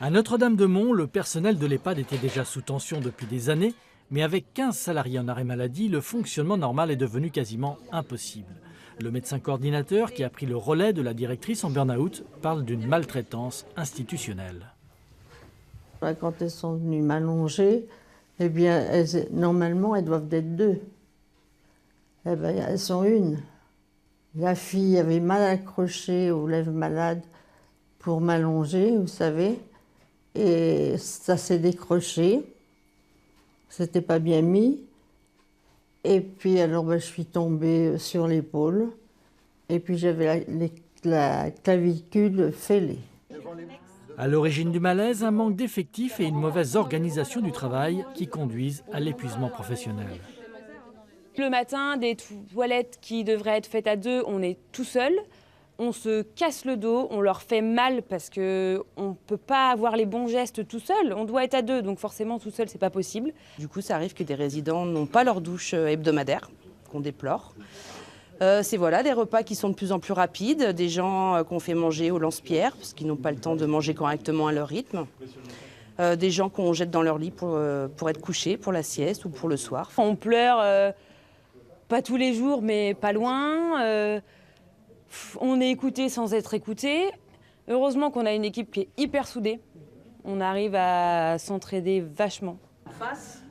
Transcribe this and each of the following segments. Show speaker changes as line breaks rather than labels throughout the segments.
À Notre-Dame-de-Mont, le personnel de l'EHPAD était déjà sous tension depuis des années, mais avec 15 salariés en arrêt maladie, le fonctionnement normal est devenu quasiment impossible. Le médecin coordinateur, qui a pris le relais de la directrice en burn-out, parle d'une maltraitance institutionnelle.
Quand elles sont venues m'allonger, eh bien, normalement, elles doivent être deux. Eh bien, elles sont une. La fille avait mal accroché aux lèvres malades pour m'allonger, vous savez, et ça s'est décroché. C'était pas bien mis. Et puis, alors, je suis tombée sur l'épaule. Et puis, j'avais la clavicule fêlée.
À l'origine du malaise, un manque d'effectifs et une mauvaise organisation du travail qui conduisent à l'épuisement professionnel.
Le matin, des toilettes qui devraient être faites à deux, on est tout seul. On se casse le dos, on leur fait mal parce qu'on ne peut pas avoir les bons gestes tout seul. On doit être à deux, donc forcément tout seul, c'est pas possible.
Du coup, ça arrive que des résidents n'ont pas leur douche hebdomadaire, qu'on déplore. C'est des repas qui sont de plus en plus rapides, des gens qu'on fait manger au lance-pierre parce qu'ils n'ont pas le temps de manger correctement à leur rythme. Des gens qu'on jette dans leur lit pour être couchés, pour la sieste ou pour le soir.
On pleure, pas tous les jours, mais pas loin. On est écouté sans être écouté. Heureusement qu'on a une équipe qui est hyper soudée. On arrive à s'entraider vachement.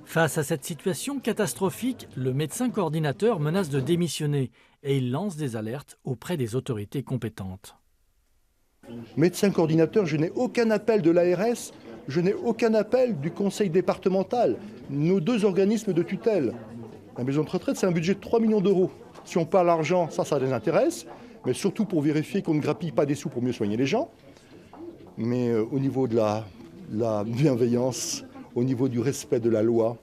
Face à cette situation catastrophique, le médecin coordinateur menace de démissionner et il lance des alertes auprès des autorités compétentes.
Médecin coordinateur, je n'ai aucun appel de l'ARS, je n'ai aucun appel du conseil départemental, nos deux organismes de tutelle. La maison de retraite, c'est un budget de 3 millions d'euros. Si on parle argent, ça les intéresse, mais surtout pour vérifier qu'on ne grappille pas des sous pour mieux soigner les gens. Mais au niveau de la bienveillance, au niveau du respect de la loi,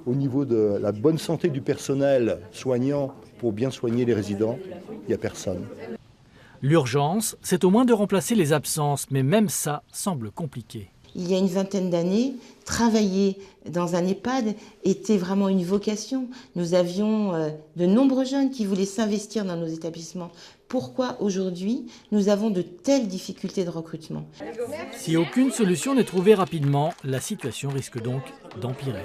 au niveau de la bonne santé du personnel soignant pour bien soigner les résidents, il n'y a personne.
L'urgence, c'est au moins de remplacer les absences, mais même ça semble compliqué.
Il y a une vingtaine d'années, travailler dans un EHPAD était vraiment une vocation. Nous avions de nombreux jeunes qui voulaient s'investir dans nos établissements. Pourquoi aujourd'hui nous avons de telles difficultés de recrutement?
Si aucune solution n'est trouvée rapidement, la situation risque donc d'empirer.